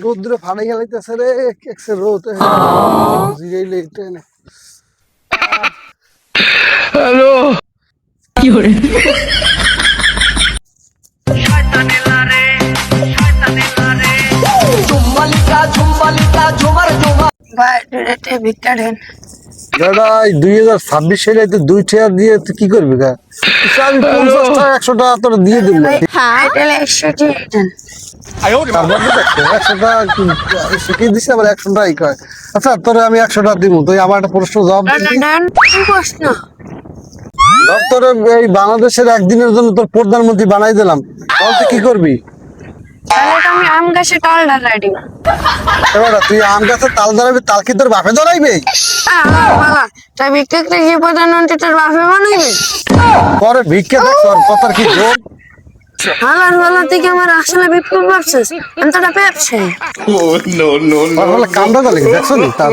রোদ্রে ফাড়ে গেলাইতেছে রে, একসে রোদ জিরাইলে ট্রেনে। হ্যালো কি করে দাদা 2026 সালে তো 2 টাকা দিয়ে তুই কি করবি গা? আমি 50 টাকা 100 টাকা তোর দিয়ে দিব। আচ্ছা তোরে আমি 100 টাকা দিব, তুই আমার একটা প্রশ্ন জবাব ধর, তোর এই বাংলাদেশের একদিনের জন্য তোর প্রধানমন্ত্রী বানাই দিলাম, তাহলে তুই কি করবি? আমি আম গাছে তাল ঢালাই দিব। এবার তুই আম গাছে তাল ধরাবি, তাল কি তোর বাপে ধরাইবে? তাই ভিক্ষা কি প্রধানমন্ত্রী তোর বাপে বানাইবে? পরে ভিক্ষা দেখ তোর কথার কি জোর। হালার বেলা থেকে আমার আসলে বিপ্লব ভাবছিস, আমি তো একটা ব্যবসায়ী। কামড়া গেলে দেখছো নি তার